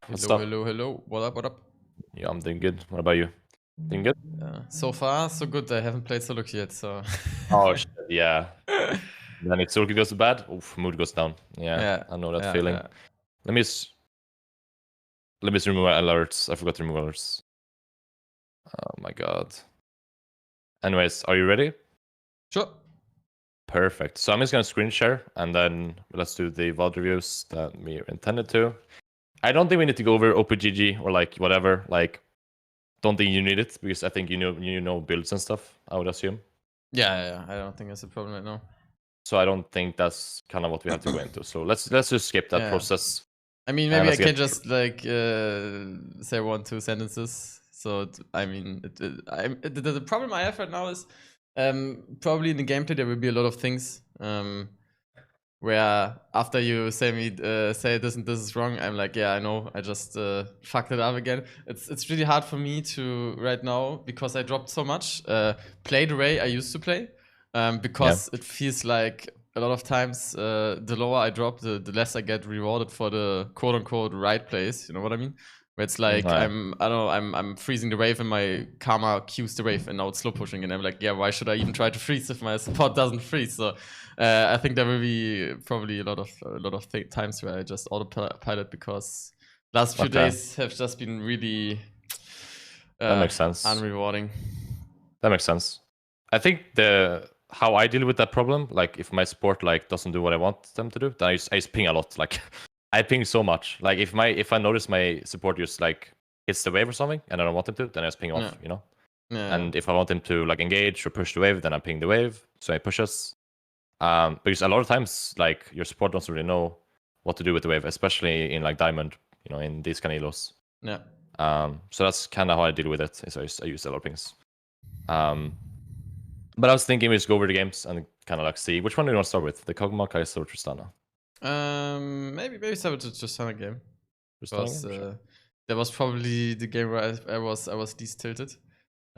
What's Hello, up? hello, hello. What up, what up? Yeah, I'm doing good. What about you? Doing good? So far, so good. I haven't played Solo yet, so. Oh shit, yeah. Then if Sulky goes bad, oof, mood goes down. Yeah, Yeah, I know that yeah, feeling. yeah. Let me just remove alerts. I forgot to remove alerts. Oh my god. Anyways, are you ready? Sure. Perfect. So I'm just gonna screen share and then let's do the VOD reviews that we intended to. I don't think we need to go over OPGG or like whatever. Like, don't think you need it because I think you know builds and stuff. I would assume. Yeah. I don't think that's a problem right now. So I don't think that's kind of what we have to go into. So let's just skip that Yeah. process. I mean, maybe I let's can get just like say 1-2 sentences. So I mean, the problem I have right now is probably in the gameplay there will be a lot of things where after you say this and this is wrong, I'm like, yeah, I know, I just fucked it up again. It's really hard for me to right now because I dropped so much. Play the way I used to play, because it feels like a lot of times the lower I drop, the less I get rewarded for the quote unquote right plays. You know what I mean? Where it's like Yeah. I'm freezing the wave and my karma cues the wave and now it's slow pushing and I'm like, yeah, why should I even try to freeze if my support doesn't freeze? So I think there will be probably a lot of times where I just autopilot because last few days have just been really that makes sense. unrewarding. That makes sense. I think how I deal with that problem, like if my support like doesn't do what I want them to do, then I just ping a lot. Like I ping so much. Like if I notice my support just like hits the wave or something and I don't want them to, then I just ping off, you know? Yeah. And if I want them to like engage or push the wave, then I ping the wave. So I pushes. Because a lot of times like your support doesn't really know what to do with the wave, especially in like diamond, you know, in these kind of elos. Yeah. So that's kind of how I deal with it. Is I use a lot of pings. But I was thinking we just go over the games and kind of like see which one do you want to start with, the Kog'Maw, Kai'Sa, or Tristana. Maybe start with the Tristana game. Tristana Because game, sure. that was probably the game where I was least tilted.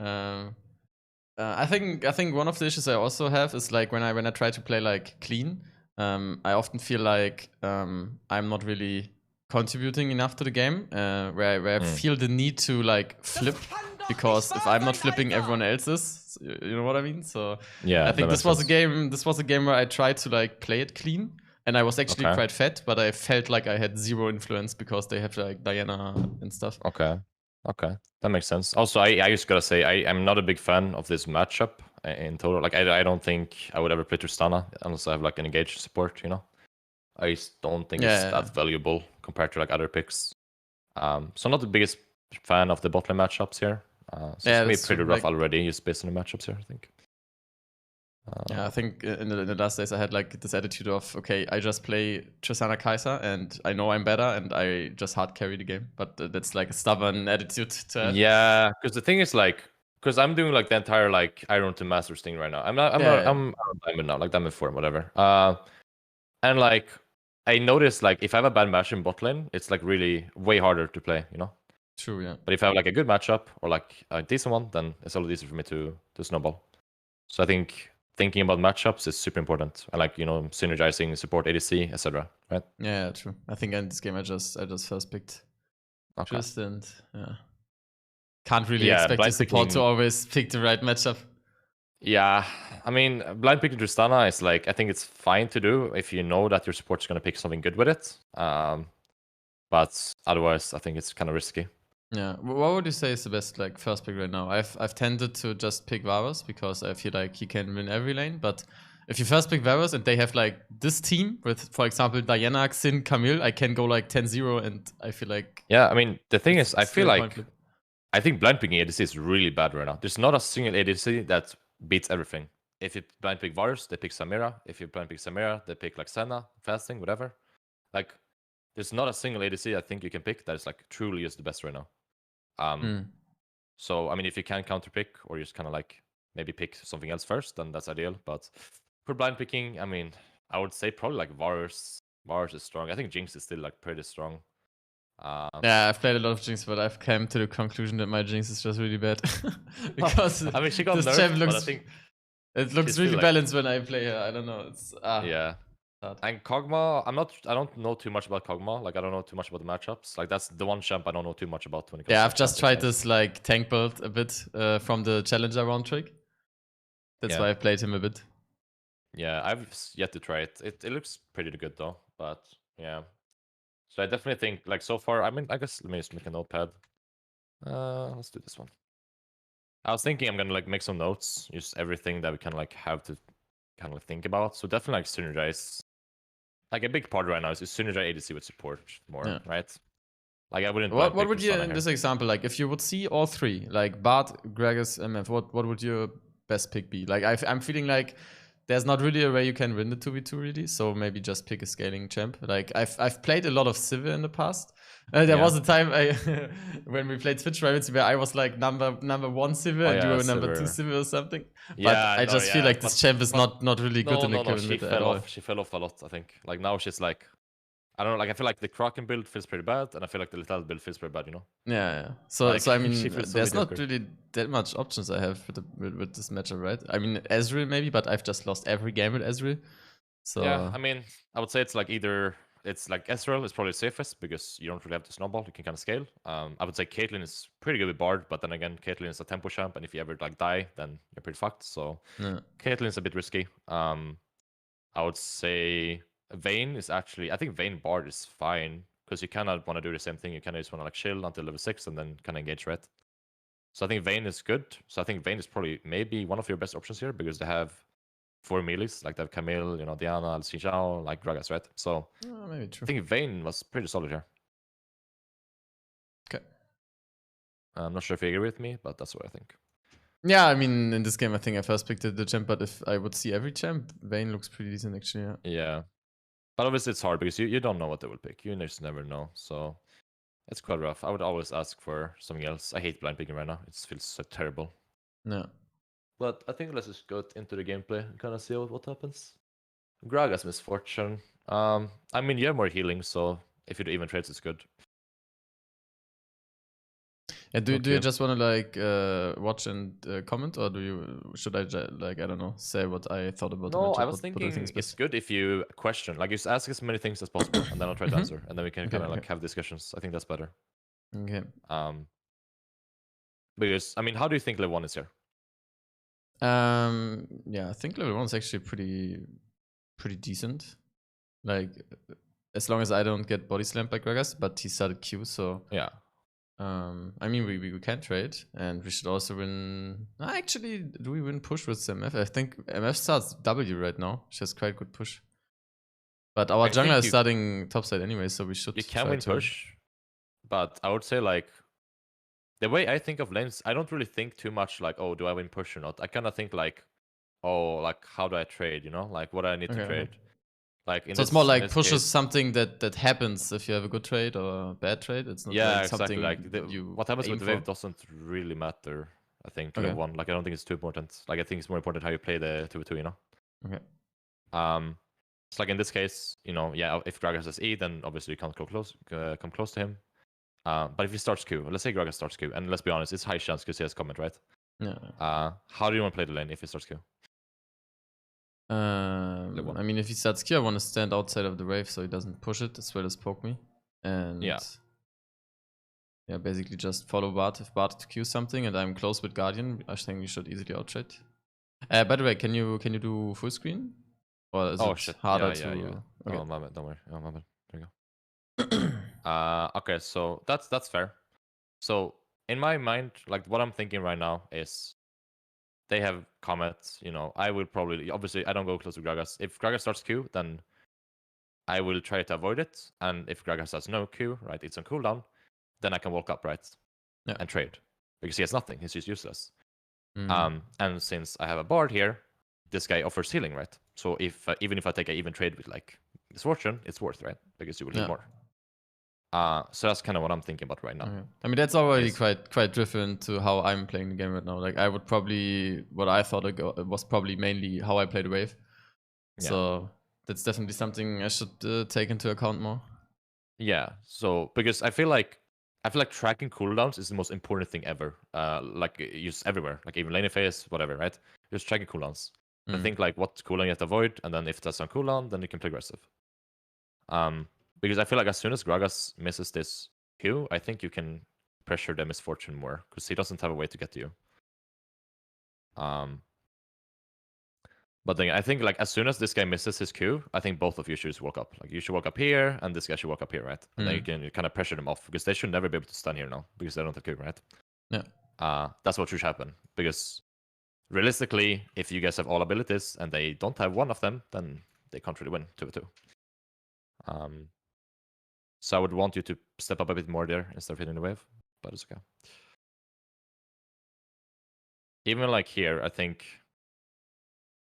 I think one of the issues I also have is like when I try to play like clean, I often feel like I'm not really contributing enough to the game. Where I feel the need to like flip because if I'm not flipping, everyone else is. You know what I mean? So Yeah, I think this was a game. This was a game where I tried to like play it clean, and I was actually quite fed, but I felt like I had zero influence because they have like Diana and stuff. Okay, that makes sense. Also, I just gotta say I'm not a big fan of this matchup in total. Like I don't think I would ever play Tristana unless I have like an engaged support. You know, I just don't think it's that valuable compared to like other picks. So I'm not the biggest fan of the bot lane matchups here. So it's gonna be pretty rough already, just based on the matchups here, I think. Yeah, I think in the last days I had like this attitude of, okay, I just play Tristana Kai'Sa and I know I'm better and I just hard carry the game. But that's like a stubborn attitude to have. Yeah, because the thing is like, because I'm doing like the entire like Iron to Masters thing right now. I'm Diamond now, like Diamond 4, whatever. And like I noticed like if I have a bad match in bot lane, it's like really way harder to play, you know? True, yeah. But if I have like a good matchup or like a decent one, then it's a lot easier for me to snowball. So I think thinking about matchups is super important. And like, you know, synergizing support ADC, etc. Right? Yeah, true. I think in this game I just first picked Trist and can't really expect your support to always pick the right matchup. Yeah, I mean, blind picking Tristana is like, I think it's fine to do if you know that your support's going to pick something good with it. But otherwise, I think it's kind of risky. Yeah, what would you say is the best like first pick right now? I've tended to just pick Varus because I feel like he can win every lane. But if you first pick Varus and they have like this team with, for example, Diana, Xin, Camille, I can go like 10-0 and I feel like. Yeah, I mean, the thing is, I feel like I think blind picking ADC is really bad right now. There's not a single ADC that beats everything. If you blind pick Varus, they pick Samira. If you blind pick Samira, they pick like Senna, fasting, whatever. Like, there's not a single ADC I think you can pick that is like truly is the best right now. So I mean, if you can counter pick or just kind of like maybe pick something else first, then that's ideal. But for blind picking, I mean, I would say probably like Varus. Varus is strong. I think Jinx is still like pretty strong. Yeah, I've played a lot of Jinx, but I've come to the conclusion that my Jinx is just really bad. Because I mean, she got nerfed, but I think it looks really balanced when I play her. I don't know. It's yeah. And Kog'Maw, I don't know too much about Kog'Maw. Like I don't know too much about the matchups. Like that's the one champ I don't know too much about when it comes Yeah, to I've just champions, tried right? this like tank build a bit from the challenger round trick. That's Yeah. why I played him a bit. Yeah, I've yet to try it. It looks pretty good though, but yeah. So I definitely think like so far. I mean, I guess let me just make a notepad. Let's do this one. I was thinking I'm gonna like make some notes, just everything that we kind of like have to kind of like think about. So definitely like synergize. Like a big part right now is synergize ADC with support more, Yeah. right? Like I wouldn't. What would you Tristana in here. this example, like if you would see all three, like Bart, Gragas, MF, what would your best pick be? Like I'm feeling like there's not really a way you can win the 2v2 really, so maybe just pick a scaling champ. Like I've played a lot of Sivir in the past. There was a time when we played Twitch Rivals where I was like number one Sivir and you were number 2 Sivir or something. But I just feel like this champ is not really good in the current meta at all. She fell off a lot, I think. Like now she's like, I don't know. Like I feel like the Kraken build feels pretty bad, and I feel like the Little build feels pretty bad. You know. Yeah. So Like, so I mean, she feels so there's not mediocre. really that much options I have with this matchup, right? I mean, Ezreal maybe, but I've just lost every game with Ezreal. So Yeah, I mean, I would say it's like either it's like Ezreal is probably safest because you don't really have to snowball. You can kind of scale. I would say Caitlyn is pretty good with Bard, but then again, Caitlyn is a tempo champ, and if you ever like die, then you're pretty fucked. So yeah. Caitlyn's a bit risky. I would say Vayne is actually. I think Vayne Bard is fine because you kind of want to do the same thing. You kind of just want to like chill until level 6 and then kind of engage, right? So I think Vayne is good. So I think Vayne is probably maybe one of your best options here because they have 4 melees, like they have Camille, you know, Diana, Xinjiao, like Gragas, right? So Maybe true. I think Vayne was pretty solid here. Okay. I'm not sure if you agree with me, but that's what I think. Yeah, I mean, in this game, I think I first picked the champ, but if I would see every champ, Vayne looks pretty decent actually. Yeah. Yeah. But obviously it's hard because you don't know what they will pick. You just never know. So it's quite rough. I would always ask for something else. I hate blind picking right now. It feels so terrible. No. But I think let's just go into the gameplay and kind of see what happens. Gragas Misfortune. I mean, you have more healing, so if you do even trades, it's good. Yeah, do you just want to like watch and comment, or should I like I don't know say what I thought about the No, matchup? I was thinking it's good if you question, like just ask as many things as possible, and then I'll try to answer, and then we can kind of like have discussions. I think that's better. Okay. Because I mean, how do you think level 1 is here? Yeah, I think level 1 is actually pretty decent. Like as long as I don't get body slammed by Gragas, but he started Q, so yeah. I mean we can trade, and we should also win. Actually, do we win push with MF? I think MF starts W right now. She has quite good push. But our jungler is starting topside anyway, so we should. You can win push, but I would say like the way I think of lanes, I don't really think too much like, oh, do I win push or not? I kind of think like, oh, like how do I trade? You know, like what do I need to trade? Like so it's more like push is something that happens if you have a good trade or a bad trade. It's not like something like what happens with the wave for. doesn't really matter. I think level 1. Like I don't think it's too important. Like I think it's more important how you play the 2v2. You know. Okay. It's like in this case, you know, yeah, if Gragas has E, then obviously you can't come close to him. But if he starts Q, let's say Gragas starts Q, and let's be honest, it's high chance because he has comment, right? Yeah. How do you want to play the lane if he starts Q? I mean, if he starts Q, I want to stand outside of the wave so he doesn't push it as well as poke me. And yeah, basically just follow Bart. If Bart Q something and I'm close with Guardian, I think we should easily outtrade. By the way, can you do full screen? Or is it harder to? Yeah. Okay. Oh my bad, don't worry. Oh my bad. There you go. Okay, so that's fair. So in my mind, like what I'm thinking right now is they have comments, you know, I will probably obviously I don't go close to Gragas. If Gragas starts Q, then I will try to avoid it. And if Gragas has no Q, right, it's on cooldown, then I can walk up, right? Yeah. And trade. Because he has nothing, he's just useless. And since I have a Bard here, this guy offers healing, right? So if even if I take an even trade with like Misfortune, it's worth, right? Because you will heal more. So that's kind of what I'm thinking about right now. Okay. I mean, that's already quite different to how I'm playing the game right now. Like I would probably what I thought was probably mainly how I played Wave. Yeah. So that's definitely something I should take into account more. Yeah. So because I feel like tracking cooldowns is the most important thing ever. Like used everywhere, like even lane phase, whatever, right? Just tracking cooldowns. I think like what cooldown you have to avoid, and then if that's on cooldown, then you can play aggressive. Because I feel like as soon as Gragas misses this Q, I think you can pressure the Misfortune more, because he doesn't have a way to get to you. But then I think like as soon as this guy misses his Q, I think both of you should just walk up. Like you should walk up here, and this guy should walk up here, right? And then you can kind of pressure them off, because they should never be able to stun here now, because they don't have Q, right? Yeah. That's what should happen, because realistically, if you guys have all abilities and they don't have one of them, then they can't really win 2v2. So I would want you to step up a bit more there instead of hitting the wave, but it's okay. Even like here, I think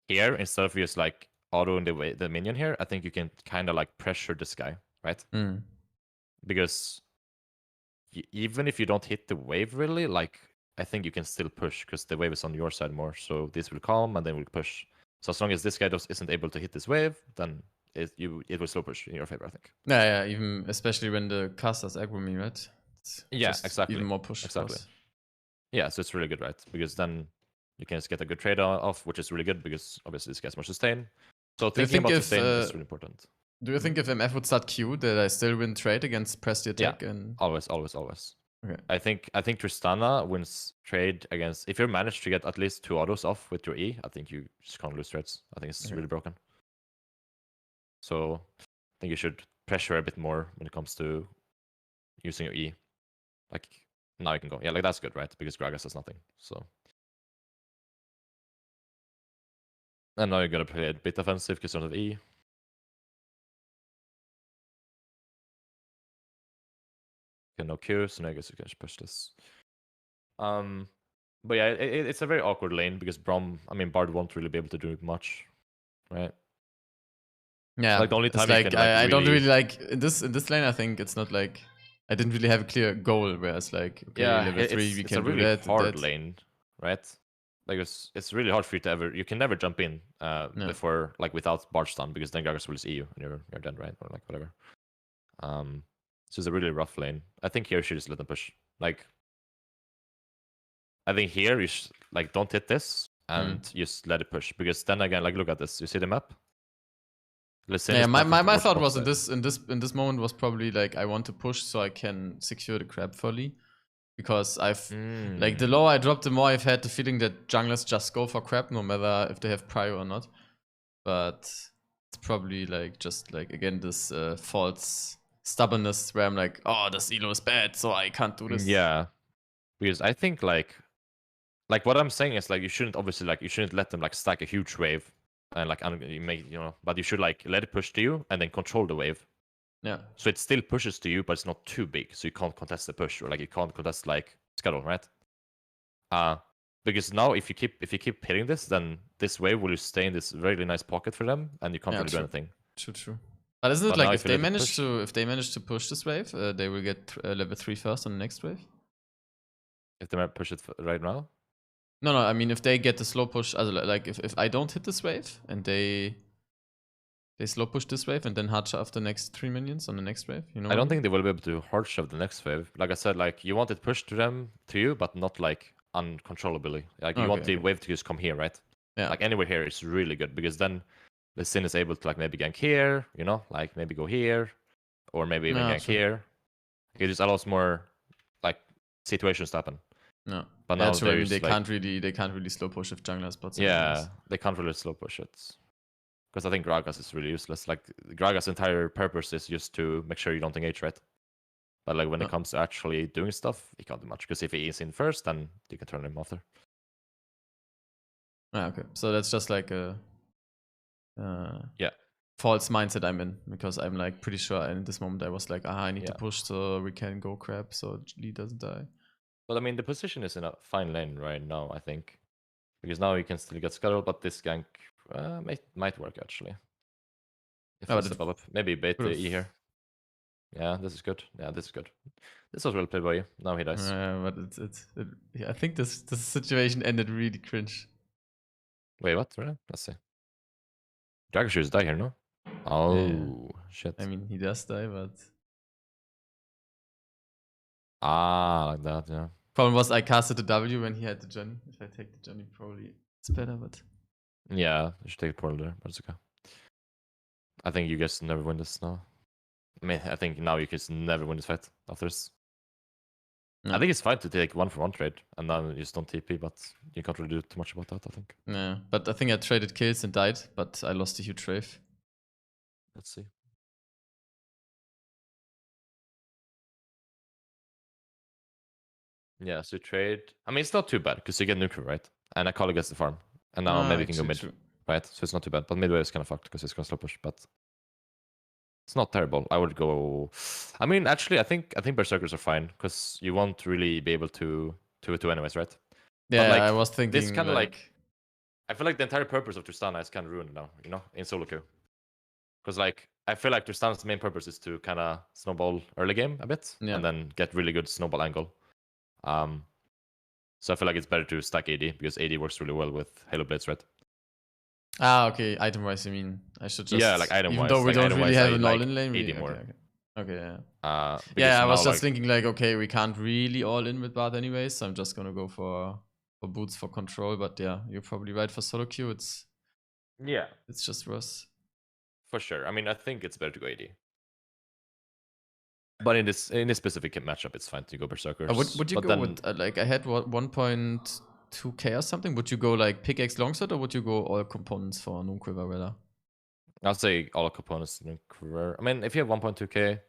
here, instead of just like autoing the minion here, I think you can kind of like pressure this guy, right? Because even if you don't hit the wave really, like I think you can still push, because the wave is on your side more. So this will calm and then we'll push. So as long as this guy isn't able to hit this wave, then it will slow push in your favor, I think. Yeah, even especially when the casters aggro me, right? It's exactly. Even more push. Exactly. Yeah, so it's really good, right? Because then you can just get a good trade off, which is really good, because obviously this gets more sustain. So thinking about sustain is really important. Do you think if MF would start Q, that I still win trade against press the attack? Yeah, and always. Okay. I think Tristana wins trade against, if you manage to get at least 2 autos off with your E, I think you just can't lose trades. I think it's really broken. So I think you should pressure a bit more when it comes to using your E. Like now you can go. Yeah, like that's good, right? Because Gragas has nothing. So and now you're gonna play a bit offensive because you don't have E. Okay, no Q, so now I guess you can just push this. But yeah, it's a very awkward lane because Bard won't really be able to do much, right? Yeah, like the only time like, you can, like, I don't really like in this lane. I think it's not like I didn't really have a clear goal. Whereas like okay, level 3 we can do that. It's a really hard lane, right? Like it's really hard for you to you can never jump in before, like without Bard stun, because then Gragas will just E you and you're dead, right? Or like whatever. So it's a really rough lane. I think here you should just let them push. Like I think here you should, like, don't hit this and just let it push, because then again, like, look at this. You see the map? Yeah, my thought was in this moment was probably like I want to push so I can secure the crab fully, because I've like the lower I drop, the more I've had the feeling that junglers just go for crab no matter if they have prio or not. But it's probably like just like again this false stubbornness where I'm like, oh, this elo is bad, so I can't do this. Yeah, because I think like what I'm saying is like you shouldn't let them like stack a huge wave and like you make, but you should like let it push to you and then control the wave. Yeah. So it still pushes to you, but it's not too big, so you can't contest the push, or like you can't contest like Scuttle, right? Because now if you keep hitting this, then this wave will stay in this really nice pocket for them, and you can't really do anything. True. But isn't it like if they manage to push this wave, they will get level 3 first on the next wave? If they push it right now? No, I mean if they get the slow push, like if I don't hit this wave and they slow push this wave and then hard shove the next 3 minions on the next wave, you know? I don't think they will be able to hard shove the next wave. Like I said, like you want it pushed to you, but not like uncontrollably. Like you want the wave to just come here, right? Yeah. Like anywhere here is really good, because then the Sin is able to like maybe gank here, like maybe go here, or maybe even gank here. It just allows more like situations to happen. No, but now I mean, they can't really slow push if jungler spots. Yeah, they can't really slow push it, because I think Gragas is really useless. Like Gragas' entire purpose is just to make sure you don't engage, right? But like when it comes to actually doing stuff, he can't do much, because if he is in first, then you can turn him after. Okay, so that's just like a false mindset I'm in, because I'm like pretty sure in this moment I was like, I need to push so we can go crab so Lee doesn't die. But I mean, the position is in a fine lane right now, I think, because now you can still get Scuttle, but this gank might work actually. If you step up, maybe bait the E here. Yeah, this is good. Yeah, this is good. This was well played by you. Now he dies. But I think this situation ended really cringe. Wait, what? Really? Let's see. Dragon should die here, no? Oh, shit. I mean, he does die, but... like that, yeah. Problem was I casted the W when he had the Johnny. If I take the Johnny, probably it's better, but... Yeah, you should take it poorly there, but it's okay. I think you guys never win this now. I mean, I think now you guys never win this fight after this. No. I think it's fine to take 1-for-1 trade and then you just don't TP, but you can't really do too much about that, I think. Yeah, but I think I traded kills and died, but I lost a huge wave. Let's see. Yeah, so trade. I mean, it's not too bad because you get nuclear, right? And Akali gets the farm. And now maybe you can go mid, right? So it's not too bad. But midway is kind of fucked because it's going to slow push. But it's not terrible. I would go. I mean, actually, I think Berserkers are fine because you won't really be able to anyways, right? Yeah, but like, I was thinking this kind of like I feel like the entire purpose of Tristana is kind of ruined now, you know, in solo queue. Because like I feel like Tristana's main purpose is to kind of snowball early game a bit and then get really good snowball angle. So I feel like it's better to stack AD because AD works really well with Halo Blades, right? Ah, okay. Item wise, I mean, I should just like item even wise. though we like, don't really have an like all-in lane. AD more. Okay, yeah. Yeah, I was just thinking like, okay, we can't really all in with Bard anyways, so I'm just gonna go for boots for control. But yeah, you're probably right for solo queue. It's just worse. For sure. I mean, I think it's better to go AD. But in this specific matchup, it's fine to go Berserkers. Would you go with like I had 1.2k or something? Would you go like pickaxe longsword or would you go all components for Nunquiver Vela? I'll say all components Nunquiver. I mean, if you have 1.2k, you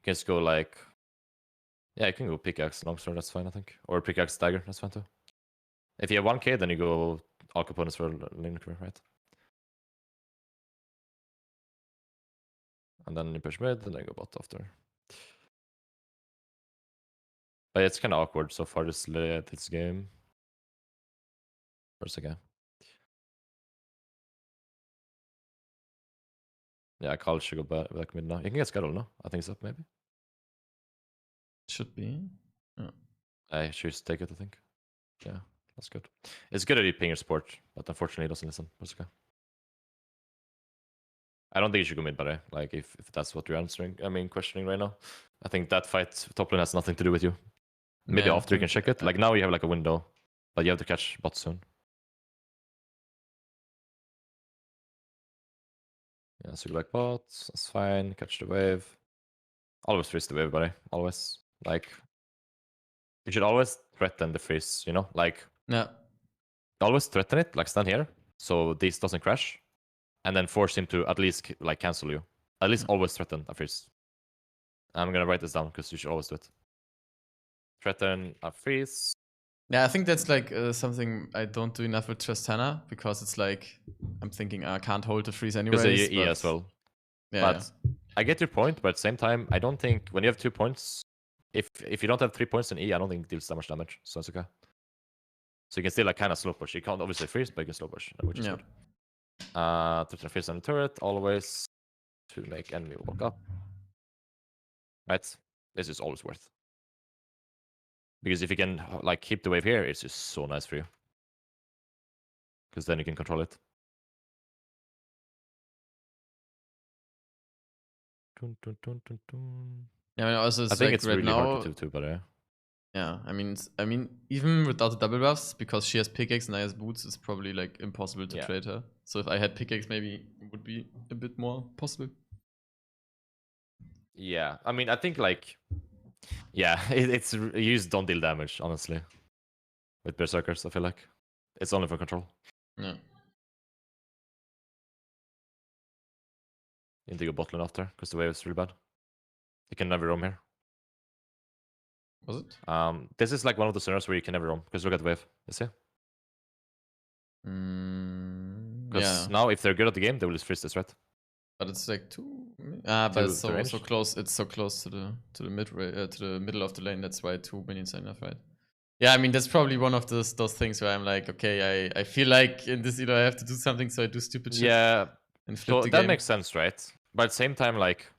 can just go like, yeah, you can go pickaxe longsword. That's fine, I think, or pickaxe dagger. That's fine too. If you have 1k, then you go all components for Nunquiver, right? And then you push mid, and then go bot after. But it's kind of awkward so far this game. First again. Yeah, Carl should go back mid now. You can get Scuttle, no? I think it's up, maybe. Should be. Yeah. I choose to take it, I think. Yeah, that's good. It's good that you ping your support, but unfortunately he doesn't listen. That's okay. I don't think you should go mid, by the way. Like, if that's what you're answering, questioning right now. I think that fight top lane has nothing to do with you. Maybe after you can check it. Like, now you have like a window, but you have to catch bot soon. Yeah, so go back bot. That's fine. Catch the wave. Always freeze the wave, buddy. Always. Like, you should always threaten the freeze, you know? Like, always threaten it, like stand here, so this doesn't crash, and then force him to at least like cancel you. At least always threaten a freeze. I'm gonna write this down because you should always do it. Threaten a freeze. Yeah, I think that's like something I don't do enough with Tristana because it's like I'm thinking I can't hold the freeze anyways. Because E as well. Yeah, but I get your point, but at the same time, I don't think when you have 2 points, if you don't have 3 points in E, I don't think it deals that much damage, so it's okay. So you can still like kind of slow push. You can't obviously freeze, but you can slow push, which is good. Threaten freeze on the turret, always to make enemy walk up. Right? This is always worth. Because if you can like keep the wave here, it's just so nice for you. Because then you can control it. Dun, dun, dun, dun, dun. Yeah, I mean, also I think like it's right really now, hard to 2-2, but yeah. Yeah, I mean, even without the double buffs, because she has pickaxe and I has boots, it's probably like impossible to trade her. So if I had pickaxe, maybe it would be a bit more possible. Yeah, I mean, I think like, yeah, it's you just don't deal damage, honestly, with Berserkers. I feel like it's only for control. Yeah. You need to go bot lane after because the wave is really bad. You can never roam here. Was it? This is like one of the scenarios where you can never roam because look at the wave. You see? Because now if they're good at the game, they will just freeze this, right? But it's like but it's so close. It's so close to the middle of the lane. That's why 2 minions are enough, right? Yeah, I mean that's probably one of those things where I'm like, okay, I feel like in this I have to do something, so I do stupid shit. Yeah, and flip the that game. makes sense, right? But at the same time, like,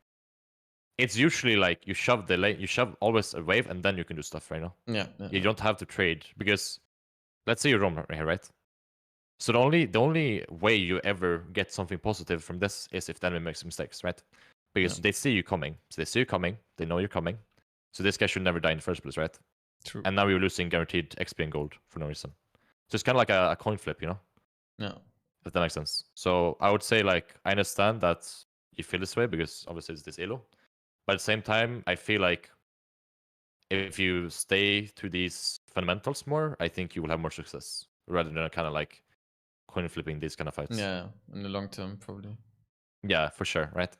it's usually like you shove the lane, you shove always a wave, and then you can do stuff right now. Yeah. You don't have to trade because, let's say you roam right here, right? So the only way you ever get something positive from this is if the enemy makes mistakes, right? Because they see you coming. So they see you coming. They know you're coming. So this guy should never die in the first place, right? True. And now you're losing guaranteed XP and gold for no reason. So it's kind of like a coin flip, you know? Yeah. If that makes sense. So I would say like I understand that you feel this way because obviously it's this elo, but at the same time I feel like if you stay to these fundamentals more, I think you will have more success rather than kind of like coin flipping these kind of fights. Yeah, in the long term, probably. Yeah, for sure, right?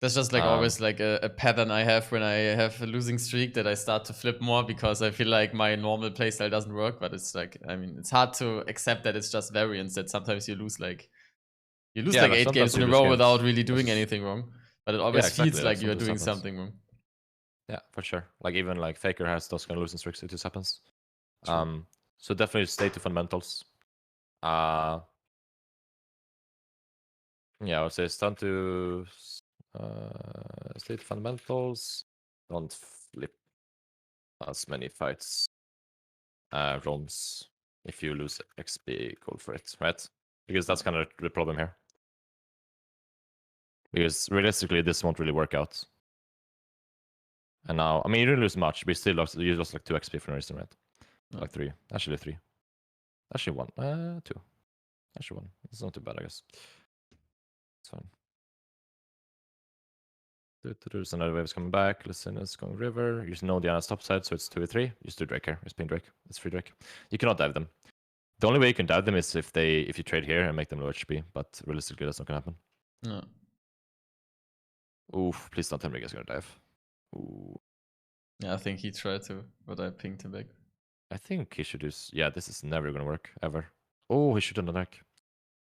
That's just like always like a pattern I have when I have a losing streak, that I start to flip more because I feel like my normal playstyle doesn't work. But it's like, I mean, it's hard to accept that it's just variance, that sometimes you lose like Yeah, like 8 sometimes games in you a lose row games. without really doing That's- anything wrong. But it Yeah, always exactly. feels Like like you're sometimes doing happens. something wrong. Yeah, for sure. Like even like Faker has those kind of losing streaks. It just happens. True. So definitely stay to fundamentals. Uh, yeah, I would say it's time to stay to fundamentals. Don't flip as many fights, roams. If you lose XP, go for it, right? Because that's kind of the problem here. Because realistically, this won't really work out. And now, I mean, you didn't lose much, but you lost like 2 XP for no reason, right? No. Like 3. Actually 3. Actually 1. 2. Actually 1. It's not too bad, I guess. It's fine. There's another wave's coming back. Listen, it's going river. You know Diana's top side, so it's 2v3. Just do Drake here. Just ping Drake. It's free Drake. You cannot dive them. The only way you can dive them is if you trade here and make them low HP, but realistically that's not gonna happen. No. Oof, please don't tell me you guys are gonna dive. Ooh. Yeah, I think he tried to, but I pinged him back. I think he should just this is never gonna work, ever. Oh, he should have done deck.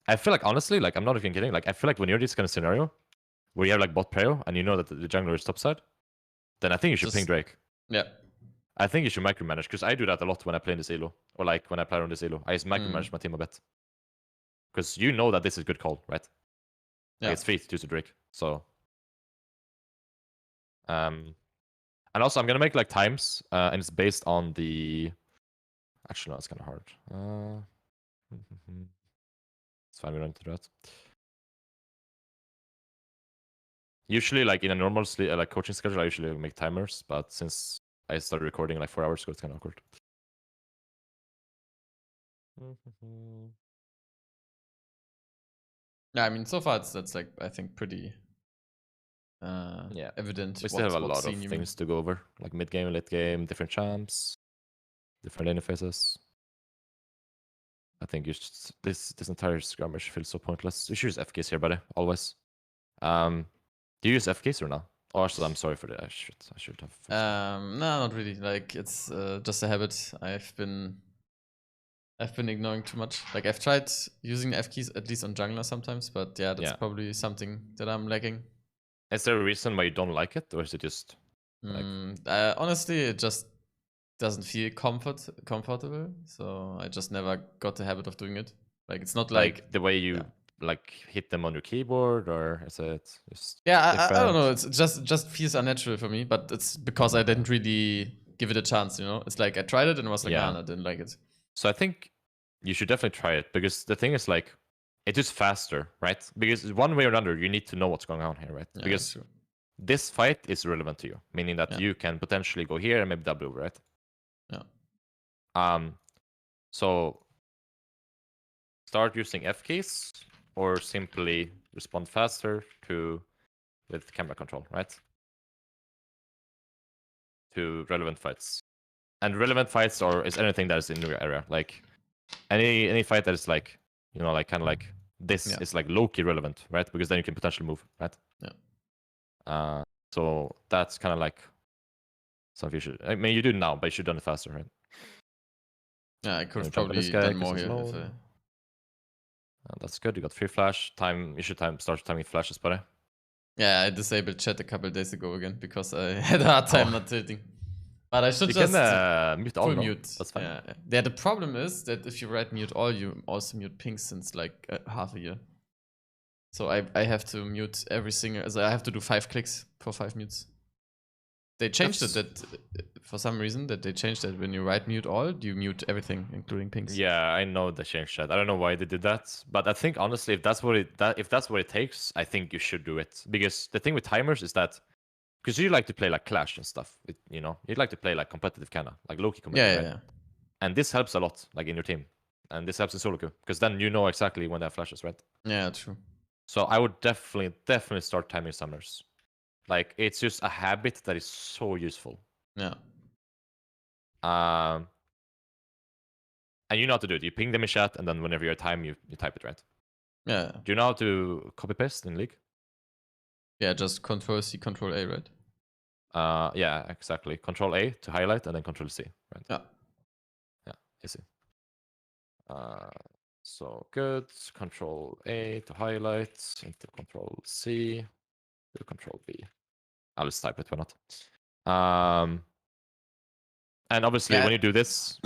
I feel like honestly, like I'm not even kidding, like I feel like when you're this kind of scenario where you have like bot Preo and you know that the jungler is topside, then I think you should ping Drake. Yeah. I think you should micromanage, because I do that a lot when I play in this elo. Or like when I play on this elo. I just micromanage my team a bit. Because you know that this is a good call, right? Yeah. Like it's free to choose a Drake. So and also I'm gonna make like times, and it's based on the actually no, it's kinda hard. It's fine, we don't do that. Usually like in a normal like coaching schedule I usually make timers, but since I started recording like 4 hours ago, it's kinda awkward. Yeah, I mean, so far that's like, I think, pretty evident. We still have a what lot of scene you things to go over, like mid game, late game, different champs, different interfaces. I think this entire skirmish feels so pointless. You should use FKs here, buddy, always. Do you use FKs or not? Oh, actually, I'm sorry for that. I should have. No, not really. Like, it's just a habit. I've been ignoring too much. Like, I've tried using F keys at least on jungler sometimes, but yeah, that's probably something that I'm lacking. Is there a reason why you don't like it, or is it just like? Honestly, it just doesn't feel comfortable. So I just never got the habit of doing it. Like, it's not like the way you like hit them on your keyboard, or is it just I don't know. It's just feels unnatural for me, but it's because I didn't really give it a chance. You know, it's like I tried it and was like, nah, I didn't like it. So I think you should definitely try it, because the thing is like it is faster, right? Because one way or another, you need to know what's going on here, right? Yeah, because this fight is relevant to you, meaning that you can potentially go here and maybe W, right? Yeah. So start using F keys, or simply respond faster with camera control, right? To relevant fights. And relevant fights is anything that is in your area. Like any fight that is like, you know, like kind of like this is like low-key relevant, right? Because then you can potentially move, right? Yeah. So that's kind of like something you should. I mean, you do it now, but you should have done it faster, right? Yeah, I could have probably done more here. That's good. You got free flash time. You should start timing flashes, buddy. Yeah, I disabled chat a couple days ago again because I had a hard time not tilting. But I should just mute all, mute. That's fine. Yeah, the problem is that if you write mute all, you also mute pings since like half a year. So I have to mute every single. So I have to do 5 clicks for 5 mutes. They changed it that for some reason that they changed that when you write mute all, you mute everything, including pings. Yeah, I know they changed that. I don't know why they did that, but I think honestly, if that's what it takes, I think you should do it. Because the thing with timers is that, because you like to play like Clash and stuff, you know, you'd like to play like competitive kind of like low-key competitive. Yeah. And this helps a lot, like in your team. And this helps in solo queue, because then you know exactly when they have flashes, right? Yeah, true. So I would definitely start timing summoners. Like, it's just a habit that is so useful. Yeah. And you know how to do it. You ping them in chat, and then whenever you're time, you type it, right? Yeah. Do you know how to copy paste in League? Yeah, just Control C, Control A, right? Yeah, exactly. Control A to highlight, and then Control C, right? Yeah. Yeah, easy. So good. Control A to highlight, into Control C, to Control B. I'll just type it, why not? And obviously, when you do this,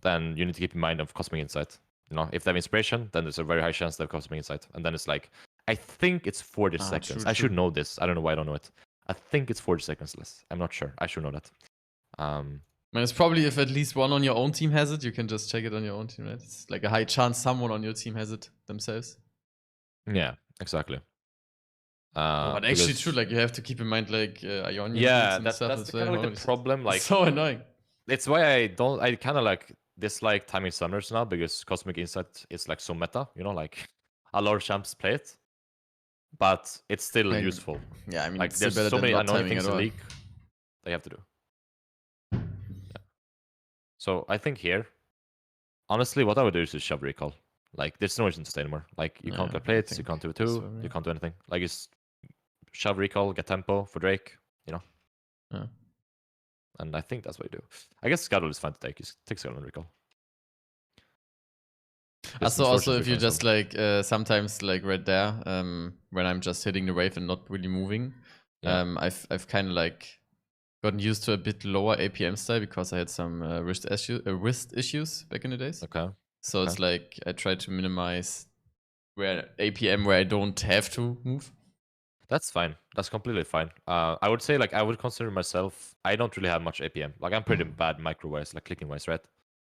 then you need to keep in mind of Cosmic Insight. You know, if they have inspiration, then there's a very high chance they have Cosmic Insight. And then it's like, I think it's 40 seconds. True, I should true. know this. I don't know why I don't know it. I think it's 40 seconds less. I'm not sure. I should know that. Man, it's probably if at least one on your own team has it, you can just check it on your own team, right? It's like a high chance someone on your team has it themselves. Yeah, exactly. But actually, true. Like you have to keep in mind, like Ionian yeah, and stuff that's as kind well. of like the problem. Like, so annoying. it's why I kind of like dislike timing summoners now, because Cosmic Insight is like so meta. You know, like a lot of champs play it, but it's still useful. Yeah, I mean, like it's there's still better so than many not annoying timing things at in all. League they have to do. Yeah. So I think here, honestly, what I would do is just shove recall. Like, there's no reason to stay anymore. Like, you can't get plates, you can't do 2, you can't do anything. Like, just shove recall, get tempo for Drake, you know? Yeah. And I think that's what you do. I guess Scuttle is fine to take. You take Scuttle and recall. Also, if you just like sometimes like right there, when I'm just hitting the wave and not really moving, I've kind of like gotten used to a bit lower APM style because I had some wrist issues back in the days. Okay. So it's like I try to minimize where APM where I don't have to move. That's fine. That's completely fine. I would say, like, I would consider myself, I don't really have much APM. Like, I'm pretty bad micro-wise, like clicking-wise, right?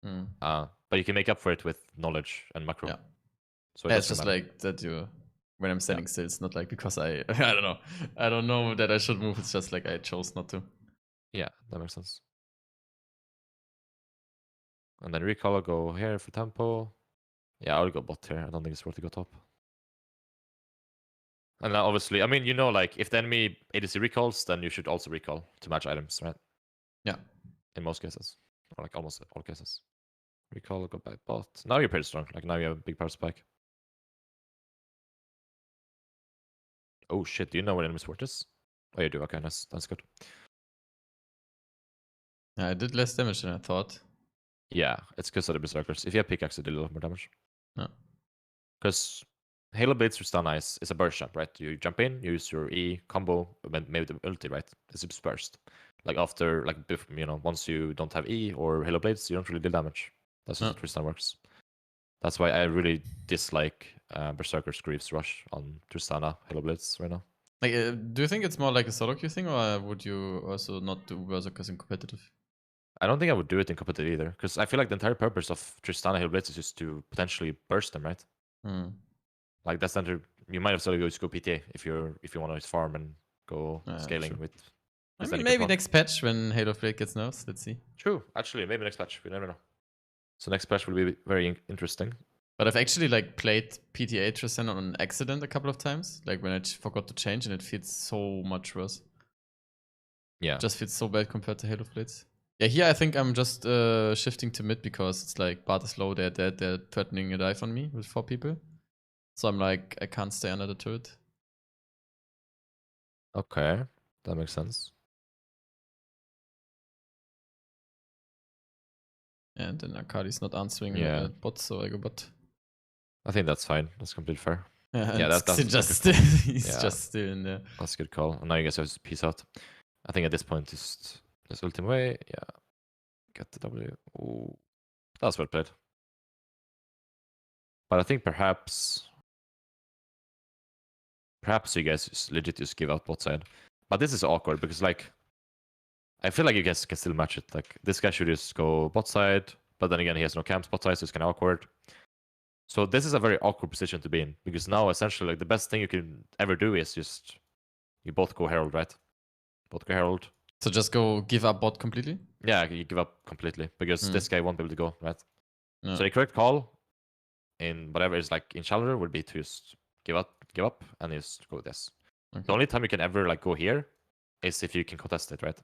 But you can make up for it with knowledge and macro. Yeah. So it's just like that you, when I'm standing still, it's not like because I don't know. I don't know that I should move. It's just like I chose not to. Yeah, that makes sense. And then recall, I'll go here for tempo. Yeah, I'll go bot here. I don't think it's worth to go top. And now, obviously, I mean, you know, like, if the enemy ADC recalls, then you should also recall to match items, right? Yeah. In most cases. Or, like, almost all cases. Recall, go back bot. Now you're pretty strong. Like, now you have a big power spike. Oh, shit. Do you know what enemy's fort is? Oh, you do. Okay, that's good. Yeah, I did less damage than I thought. Yeah, it's because of the Berserkers. If you have pickaxe, you do a lot more damage. Yeah. Because Halo Blades Tristana is a burst jump, right? You jump in, you use your E combo, maybe the ulti, right? It's just burst. Like, after, like, you know, once you don't have E or Halo Blades, you don't really deal damage. That's just how Tristana works. That's why I really dislike Berserker's Greaves Rush on Tristana Halo Blades right now. Like, do you think it's more like a solo queue thing, or would you also not do Berserkers in competitive? I don't think I would do it in competitive either, because I feel like the entire purpose of Tristana Halo Blades is just to potentially burst them, right? Like, that's you might as well just go PTA if you want to farm and go scaling with. I mean, maybe next patch when Halo Blade gets nerfs. Let's see. True, actually, maybe next patch. We never know. So next patch will be very interesting. But I've actually like played PTA Tristana on accident a couple of times, like when I forgot to change, and it feels so much worse. Yeah, it just feels so bad compared to Halo Blades. Yeah, here I think I'm just shifting to mid because it's like Bart is low, they're dead, they're threatening a dive on me with 4 people. So I'm like, I can't stay under the turret. Okay, that makes sense. And then Akali's not answering bot, so I go bot. I think that's fine. That's completely fair. Yeah, that's just still, he's just still in there. That's a good call. And now you guys have to peace out. I think at this point, just ultimate way. Yeah. Get the W. Ooh. That's well played. But I think perhaps you guys just legit just give out bot side. But this is awkward because, like, I feel like you guys can still match it. Like, this guy should just go bot side, but then again, he has no camps bot side, so it's kind of awkward. So this is a very awkward position to be in, because now essentially, like, the best thing you can ever do is just you both go Herald, right? Both go Herald. So just go give up bot completely? Yeah, you give up completely because this guy won't be able to go, right? Yeah. So the correct call in whatever is like in Challenger would be to just give up, and just go with this. Okay. The only time you can ever like go here is if you can contest it, right?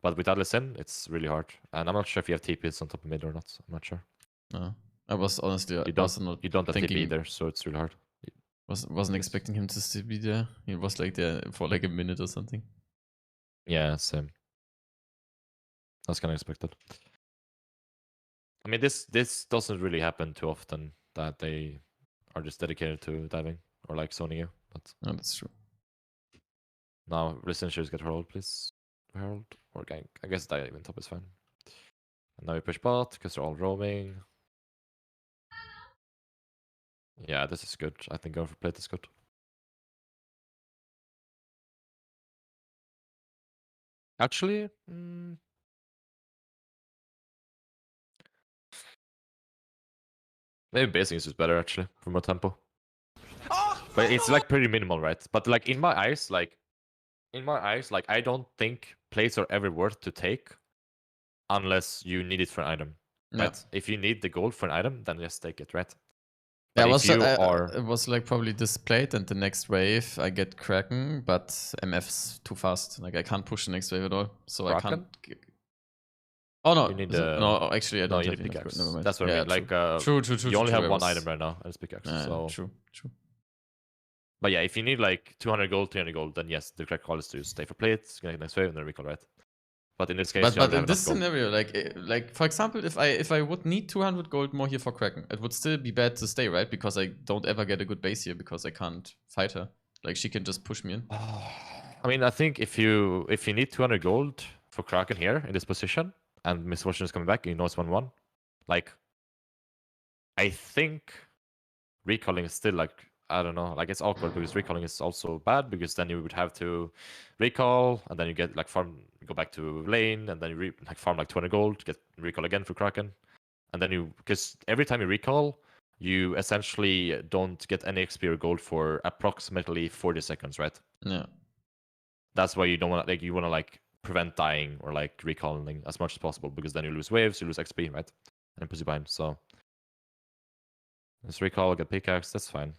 But without Listen, it's really hard. And I'm not sure if you have TPs on top of mid or not. I'm not sure. No. I was honestly You also not you don't have thinking, TP either, so it's really hard. wasn't expecting him to still be there. He was like there for like a minute or something. Yeah, same. That's kind of expected. I mean, this doesn't really happen too often that they are just dedicated to diving or like zoning you. But No, that's true. now Listen should get Herald, please. Herald or gank. I guess dive even top is fine. And now we push bot because they're all roaming. Yeah, this is good. I think going for plate is good. Actually, maybe basing is just better actually for more tempo. But it's like pretty minimal, right? But like in my eyes, like I don't think plates are ever worth to take unless you need it for an item. Yeah. Right? If you need the gold for an item, then just take it, right? Yeah, But it if was, you are it was like probably displayed, and the next wave I get Kraken, but MF's too fast. Like I can't push the next wave at all, so Kraken? I can't. Oh no, you need no, actually I no, don't you have need enough. pickaxe. Never mind. That's what yeah, I mean. true. Like True. you only have I one was- item right now, and it's pickaxe. So true. but yeah, if you need like 200 gold, 300 gold, then yes, the correct call is to stay for plates, get next wave, and then recall, right? But in this case, you But already in have this enough gold. scenario, like for example, if I would need 200 gold more here for Kraken, it would still be bad to stay, right? Because I don't ever get a good base here because I can't fight her. Like she can just push me in. I mean, I think if you need 200 gold for Kraken here in this position, and Misfortune is coming back, you know it's 1-1. Like, I think recalling is still like, I don't know, like it's awkward because recalling is also bad because then you would have to recall and then you get like go back to lane and then you like farm like 200 gold, get recall again for Kraken, and then because every time you recall, you essentially don't get any XP or gold for approximately 40 seconds, right? Yeah. That's why you don't want you want to like prevent dying or like recalling as much as possible because then you lose waves, you lose XP, right? And it puts you behind. So let's recall, get pickaxe, that's fine.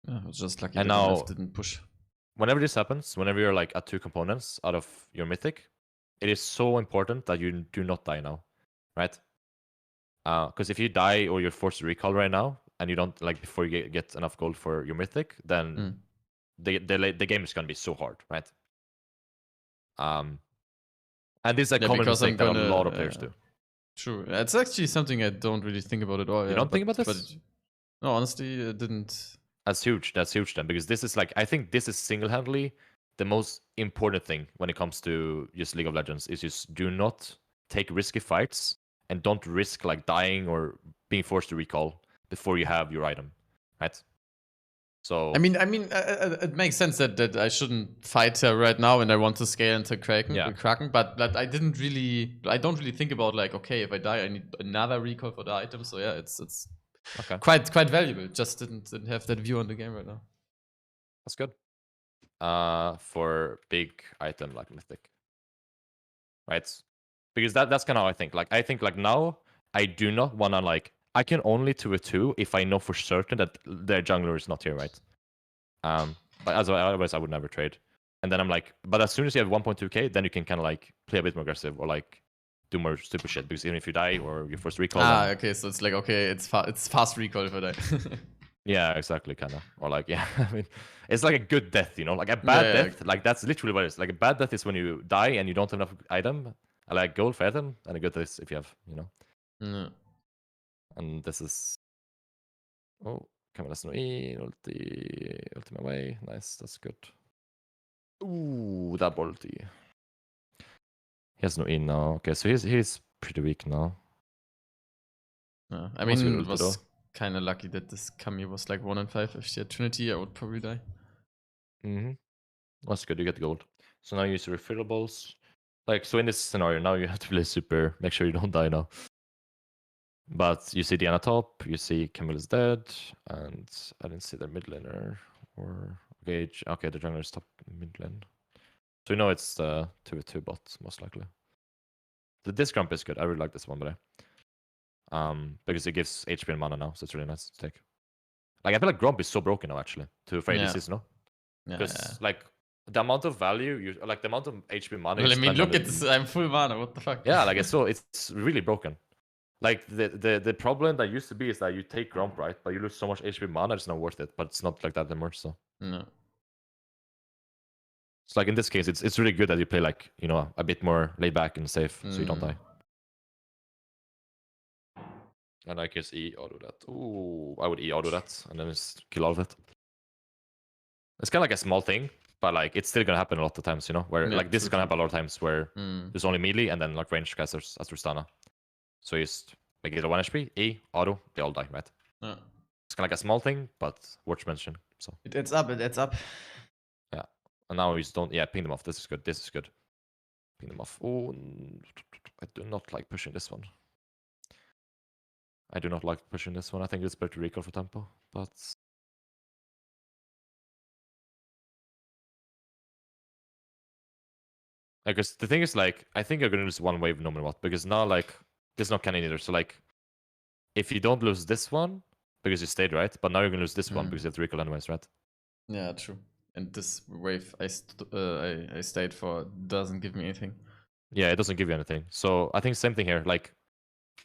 Yeah, I was just lucky And that now, MF didn't push. whenever this happens, whenever you're like at 2 components out of your mythic, it is so important that you do not die now, right? Because if you die or you're forced to recall right now and you don't like before you get enough gold for your mythic, then the game is gonna be so hard, right? And this is a common because mistake that a lot of players do. True. It's actually something I don't really think about at all. You don't think about this? No, honestly, it didn't. That's huge. That's huge then, because this is like I think this is single-handedly the most important thing when it comes to just League of Legends. Is just do not take risky fights and don't risk like dying or being forced to recall before you have your item, right? So I mean, it makes sense that I shouldn't fight her right now, and I want to scale into Kraken. But I don't really think about like, okay, if I die, I need another recall for the item. So yeah, it's okay, quite valuable. Just didn't have that view on the game right now. that's good. For big item like Mythic, right? Because that's kind of how I think. Like I think like now I do not wanna like I can only 2v2 if I know for certain that their jungler is not here, right? But otherwise I would never trade. And then I'm like, but as soon as you have 1.2k, then you can kind of like play a bit more aggressive or like do more stupid shit. Because even if you die or you first recall, Okay, so it's like okay, it's fast recall if I die. yeah, exactly, kind of. Or like, yeah, I mean, it's like a good death, you know, like a bad death. Like that's literally what it is. Like a bad death is when you die and you don't have enough item. I like gold for item, and a good death is if you have, you know. Yeah. And this is. Oh, kan vi nesten nå in, ultimate way. Nice, that's good. Ooh, that ulti. He has no in now. Okay, so he's pretty weak now. Yeah. I mean, it was kind of lucky that this Kami was like 1 in 5. If she had Trinity, I would probably die. That's good. You get gold. So now you use refillables. Like so, in this scenario, now you have to play super. Make sure you don't die now. But you see Diana top. You see Camille is dead, and I didn't see their mid laner or Gage. Okay, the jungler is top mid lane. So you know it's the 2v2 bot most likely. The disc grump is good. I really like this one, but Because it gives HP and mana now, so it's really nice to take. Like I feel like Gromp is so broken now actually to for ADCs, no? Because like the amount of value you like the amount of HP mana. Well, you I mean, spend look on at this. I'm full mana. What the fuck? Yeah, like it's really broken. Like the problem that used to be is that you take Gromp, right, but you lose so much HP mana, it's not worth it. But it's not like that anymore. So no. it's like in this case, it's really good that you play like a bit more laid back and safe, so you don't die. And I guess E auto that. Ooh, I would E auto that and then just kill all of it. It's kind of like a small thing, but like it's still gonna happen a lot of times, where like this is gonna happen a lot of times where there's only melee and then like range guys as Tristana. So you just make it a 1 HP, E, auto, they all die, right? Yeah. It's kind of like a small thing, but worth mentioning. So it adds up. It adds up. Yeah, and now we just don't. Yeah, ping them off. This is good. This is good. Ping them off. Oh, I do not like pushing this one. I do not like pushing this one. I think it's better to recall for tempo, but because the thing is, like, I think you're gonna lose one wave no matter what. Because now, like, there's no cannon either. So, like, if you don't lose this one because you stayed right, but now you're gonna lose this one because you have to recall anyways, right? Yeah, true. And this wave I stayed for doesn't give me anything. Yeah, it doesn't give you anything. So I think same thing here. Like,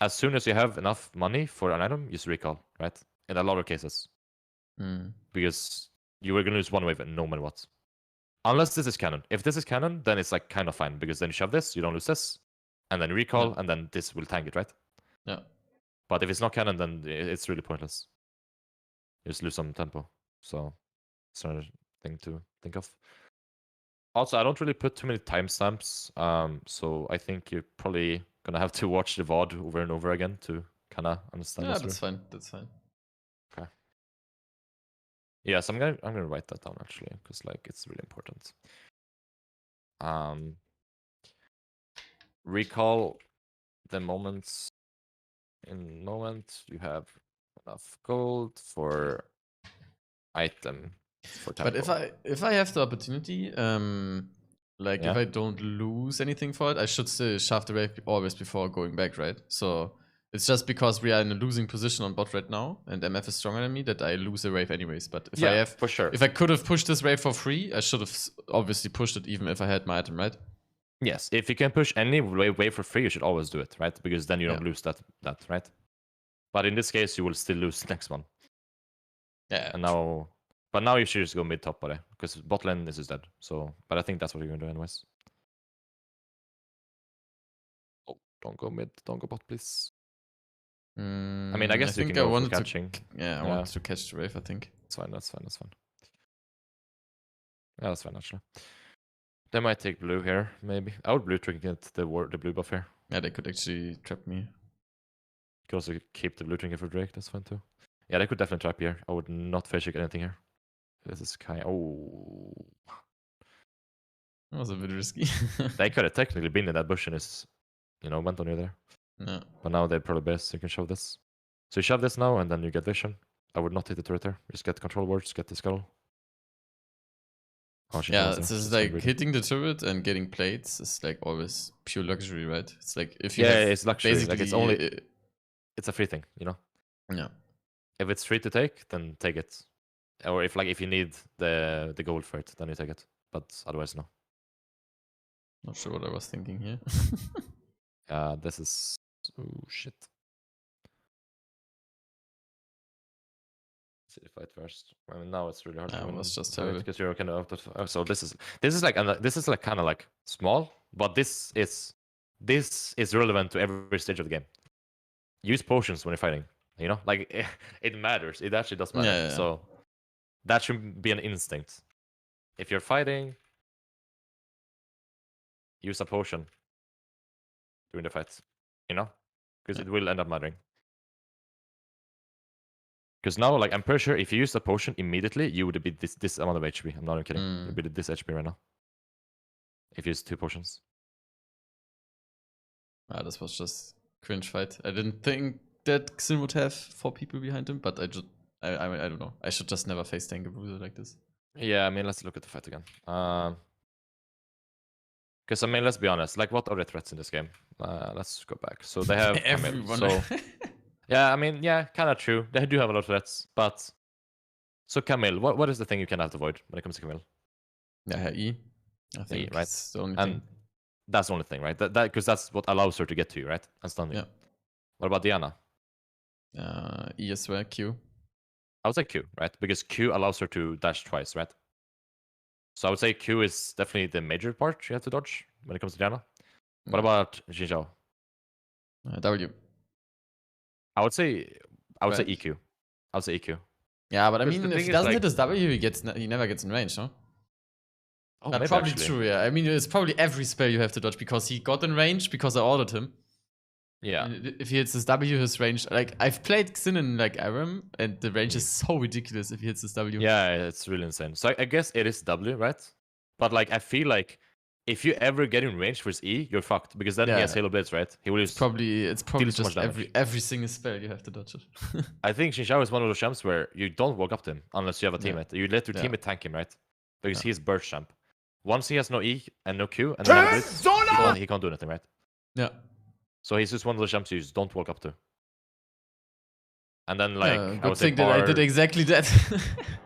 as soon as you have enough money for an item, you just recall, right? In a lot of cases. Because you were gonna lose one wave no matter what. Unless this is canon. If this is canon, then it's like kind of fine because then you shove this, you don't lose this, and then recall, and then this will tank it, right? Yeah. But if it's not canon, then it's really pointless. You just lose some tempo. So it's another thing to think of. Also, I don't really put too many timestamps, so I think you're probably gonna have to watch the VOD over and over again to kind of understand. Yeah, that's fine. That's fine. Okay. Yes, I'm gonna write that down actually because like it's really important. Recall the moments. In moment you have enough gold for item for tempo. But if I have the opportunity, like if I don't lose anything for it, I should still shove the wave always before going back, right? So it's just because we are in a losing position on bot right now, and MF is stronger than me, that I lose a wave anyways. But if I have, for sure, if I could have pushed this wave for free, I should have obviously pushed it even if I had my item, right? Yes, if you can push any wave for free, you should always do it, right? Because then you don't lose that, right? But in this case, you will still lose the next one. Yeah. And now, but now you should just go mid top, buddy, because bot lane is dead. So, but I think that's what you're gonna do anyways. Oh, don't go mid, don't go bot, please. I mean, I guess you can go for catching. I wanted to catch the wave, I think. That's fine, that's fine, that's fine. Yeah, that's fine, actually. They might take blue here, maybe. I would blue trinket the blue buff here. Yeah, they could actually trap me. You could also keep the blue trinket for Drake, that's fine too. Yeah, they could definitely trap here. I would not face check anything here. This is kind of... Oh. That was a bit risky. They could have technically been in that bush and is, went on you there. Yeah. But now they're probably best, so you can shove this. So you shove this now, and then you get vision. I would not hit the turret there. Just get control wards, get the skull. Oh, yeah, it's just like hitting the turret and getting plates is like always pure luxury, right? It's like if you have it's luxury. Like it's only... It's a free thing, Yeah. If it's free to take, then take it. Or if you need the gold for it, then you take it. But otherwise, no. Not sure what I was thinking here. This is... Oh, shit. See the fight first. I mean, now it's really hard to win. Was just terrible because you're kind of out of... So this is like kind of like small, but this is relevant to every stage of the game. Use potions when you're fighting. Like it matters. It actually does matter. Yeah. So that should be an instinct. If you're fighting, use a potion during the fight. Because it will end up mattering. Because now, like, I'm pretty sure if you use a potion immediately, you would be this amount of HP. I'm not even kidding. You'd be this HP right now. If you use 2 potions. This was just cringe fight. I didn't think that Xin would have 4 people behind him, but I don't know. I should just never face tank a bruiser like this. Yeah, I mean, let's look at the fight again. Because, I mean, let's be honest. Like, what are the threats in this game? Let's go back. So they have... Everyone. So Yeah, I mean, yeah, kind of true. They do have a lot of threats, but so Camille, what is the thing you can have to avoid when it comes to Camille? Yeah, E. I think Right? it's the only And thing. that's the only thing, right? That because that's what allows her to get to you, right? And stun you. Yeah. What about Diana? E as well, Q. I would say Q, right? Because Q allows her to dash twice, right? So I would say Q is definitely the major part you have to dodge when it comes to Diana. What about Jinzhao? W. I would say Right? EQ. I would say EQ. Yeah, but I Because the mean, if thing he is doesn't like, hit his W, he never gets in range, no? oh, That's maybe probably actually. true, yeah. I mean, it's probably every spell you have to dodge because he got in range because I ordered him. Yeah. And if he hits his W, his range, like, I've played Xin in, like, Aram, and the range is Mm. so ridiculous if he hits his W. Yeah, it's really insane. So I guess it is W, right? But like, I feel like if you ever get in range for his E, you're fucked because then he has Yeah. Halo Blades, right? He will It's use. probably so much just damage. every single spell you have to dodge it. I think Xinxiao is one of those champs where you don't walk up to him unless you have a Yeah. teammate. You let your Yeah. teammate tank him, right? Because Yeah. he's burst champ. Once he has no E and no Q and then Halo Blades, Sola! he can't do anything, right? Yeah. So he's just one of those champs you just don't walk up to. And then like I good would say thing that I did exactly that.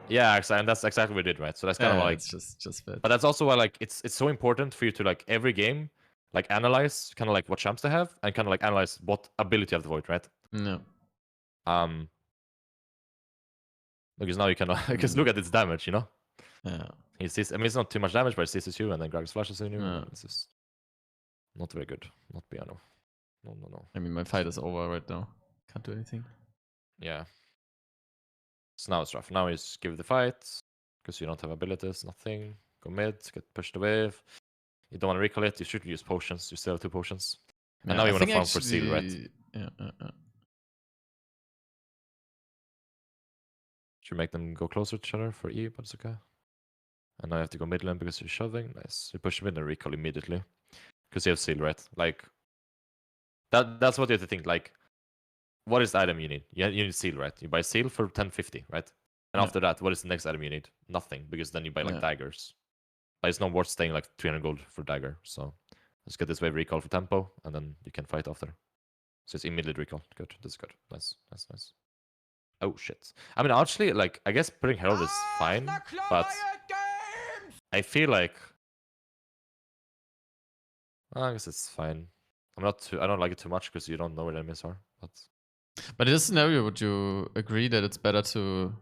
yeah, exactly, and that's exactly what we did, right? So that's kind of like it's just bad. but that's also why like it's so important for you to like every game like analyze kind of like what champs they have and kind of like analyze what ability you have to avoid, right? No. Because now you can because look at its damage, you know? Yeah. He sees, I mean, it's not too much damage, but it sees you, and then Gragas flashes in you. Yeah. And it's just not very good. Not piano. No. I mean, my fight is over right now. Can't do anything. Yeah. So now it's rough. Now is give the fight because you don't have abilities, nothing. Go mid, get pushed away. You don't want to recall it. You should use potions. You still have 2 potions. And now you want to farm for seal, right? Yeah. Should make them go closer to each other for E, but it's okay. And now you have to go mid lane because you're shoving. Nice. You push mid and recall immediately because you have seal, right? Like that's what you have to think. Like, what is the item you need? You need seal, right? You buy seal for 1050, right? And Yeah. after that, what is the next item you need? Nothing, because then you buy like Yeah. daggers. But it's not worth staying like 300 gold for dagger. So let's get this wave recall for tempo, and then you can fight after. So it's immediate recall. Good. This is good. Nice. Oh shit. I mean, actually, like I guess putting Herald is fine, but I feel like I guess it's fine. I don't like it too much because you don't know where the enemies are. But in this scenario, would you agree that it's better to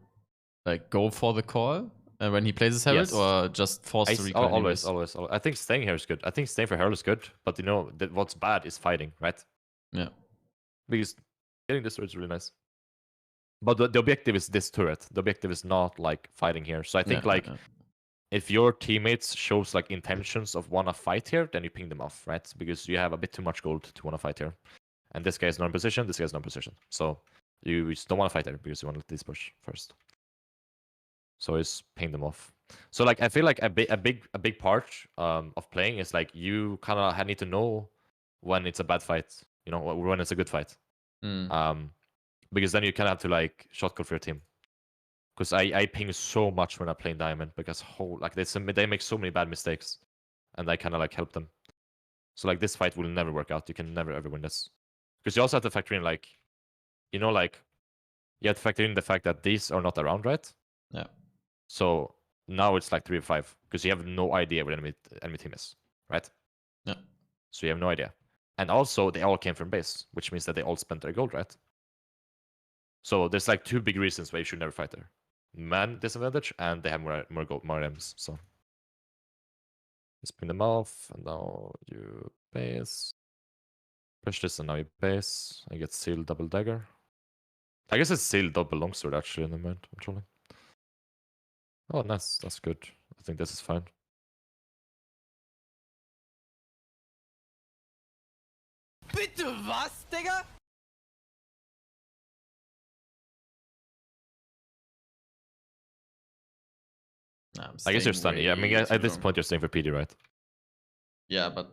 like go for the call when he plays his Herald, Yes. or just force the recall? Always. I think staying here is good. I think staying for Herald is good, but you know what's bad is fighting, right? Yeah. Because getting this turret is really nice. But the objective is this turret. The objective is not like fighting here. So I think if your teammates shows like intentions of wanna fight here, then you ping them off, right? Because you have a bit too much gold to wanna fight here. And this guy is not in position, this guy is not in position. So you just don't wanna fight there because you wanna let this push first. So just ping them off. So like I feel like a big part of playing is like you kinda need to know when it's a bad fight, you know, when it's a good fight. Because then you kind of have to like shot call for your team. Because I ping so much when I play Diamond because they make so many bad mistakes, and I kind of like help them. So like this fight will never work out. You can never ever win this because you also have to factor in like, you know, like you have to factor in the fact that these are not around, right? Yeah. So now it's like 3v5 because you have no idea where enemy team is, right? Yeah. So you have no idea, and also they all came from base, which means that they all spent their gold, right? So there's like 2 big reasons why you should never fight there. Man disadvantage, and they have more gold, more M's. So just ping them off, and now you base. Push this, and now you base. I get seal double dagger. I guess it's seal double longsword actually in the moment. I'm trolling. Oh, nice. That's good. I think this is fine. Bitte was, Digga? I guess you're stunning. Yeah, I mean, at this point, you're staying for PD, right? Yeah, but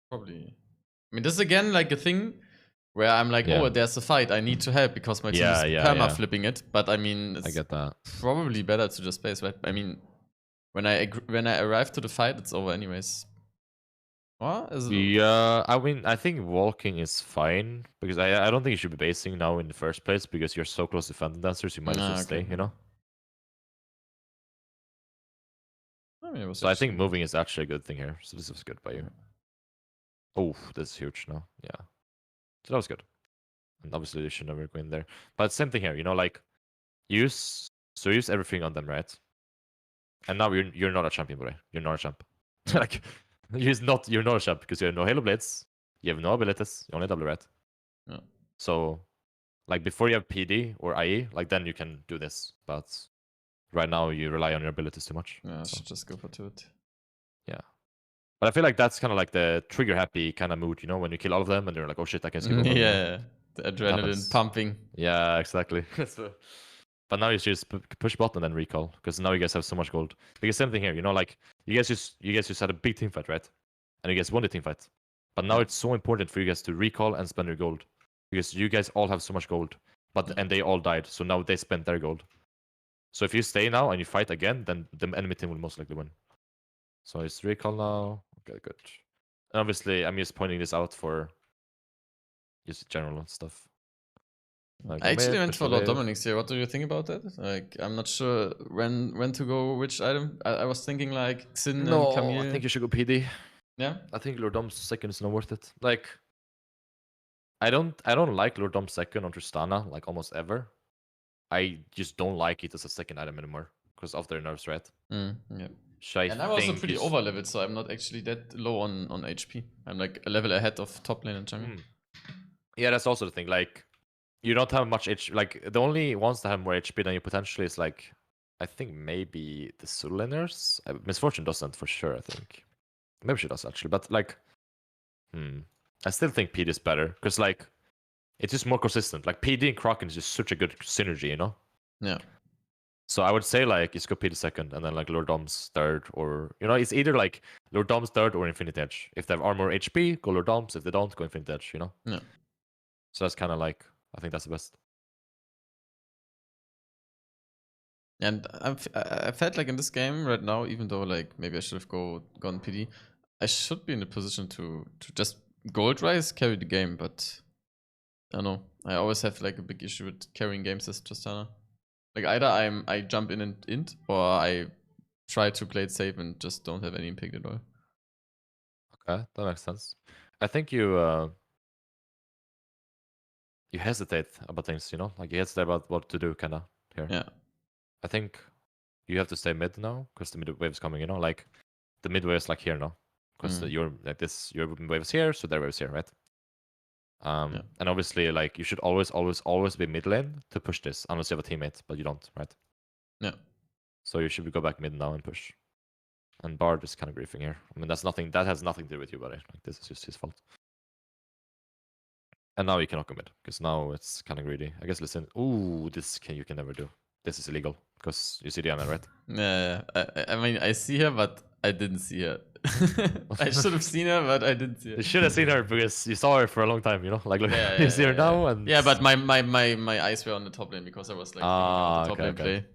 probably. I mean, this is again like a thing where I'm like, oh, there's a fight. I need to help because my team is perma flipping it. But I mean, it's I get that. Probably better to just base, right? I mean, when I arrive to the fight, it's over anyways. What is it? Yeah, I mean, I think walking is fine because I don't think you should be basing now in the first place because you're so close to Phantom Dancers, you might as well stay, you know? I mean, it was So I think actually good. moving is actually a good thing here. So this was good by you. Oh, this is huge now. Yeah. So that was good. And obviously you should never go in there. But same thing here, you know, like use everything on them, right? And now you're not a champion, bro. You're not a champ. Like you're not a champ because you have no Halo Blades, you have no abilities, you only double red. Yeah. So like before you have PD or IE, like then you can do this. But right now you rely on your abilities too much. Yeah, I So, should just go for 2-it. yeah. But I feel like that's kind of like the trigger happy kind of mood, you know, when you kill all of them and they're like, oh shit, I can skip over. You know? Yeah, the adrenaline happens. pumping. Yeah, exactly. But now you just push button and then recall because now you guys have so much gold. Because same thing here, you know, like you guys just had a big team fight, right? And you guys won the team fight. But now Yeah. it's so important for you guys to recall and spend your gold because you guys all have so much gold. But and they all died, so now they spent their gold. So if you stay now and you fight again, then the enemy team will most likely win. So it's recall now. Okay, good. And obviously, I'm just pointing this out for just general stuff. Like, I actually went push for the Lord wave. Dominic's here. What do you think about that? Like, I'm not sure when to go which item. I was thinking like Xin and Camille. I think you should go PD. Yeah. I think Lord Dom's second is not worth it. Like, I don't like Lord Dom's second on Tristana like almost ever. I just don't like it as a second item anymore because of their nerfs, right? Yeah. So And I'm also think pretty you over leveled, so I'm not actually that low on HP. I'm like a level ahead of top lane and jungle. Yeah, that's also the thing. Like, you don't have much HP. Like, the only ones that have more HP than you potentially is like, I think maybe the Solaners. Misfortune doesn't for sure. I think maybe she does actually, but like, I still think PD is better because like, it's just more consistent. Like PD and Kraken is just such a good synergy, you know. Yeah. So I would say like it's go PD second and then like Lord Dom's third, or you know, it's either like Lord Dom's third or Infinite Edge. If they have armor HP, go Lord Dom's. If they don't, go Infinite Edge, you know? Yeah. So that's kind of like, I think that's the best. And I felt like in this game right now, even though like maybe I should have gone PD, I should be in a position to just gold rise, carry the game, but I don't know. I always have like a big issue with carrying games as Tristana. Like either I jump in and int, or I try to play it safe and just don't have any impact at all. Okay, that makes sense. I think you you hesitate about things, you know, like you hesitate about what to do, kind of here. Yeah. I think you have to stay mid now because the mid wave is coming. You know, like the mid wave is like here now because your like this your wave is here, so their wave is here, right? And obviously, like you should always be mid lane to push this, unless you have a teammate, but you don't, right? Yeah. So you should go back mid now and push. And Bard is kind of griefing here. I mean, that has nothing to do with you, buddy. Like this is just his fault. And now you cannot commit because now it's kind of greedy. I guess listen. Ooh, you can never do. This is illegal because you see Diana, right? Yeah. I mean, I see her, but I didn't see her. I should have seen her, but I didn't see her. You should have seen her because you saw her for a long time. You know, like look, you see her now, and yeah, but my eyes were on the top lane because I was like thinking about the top lane play.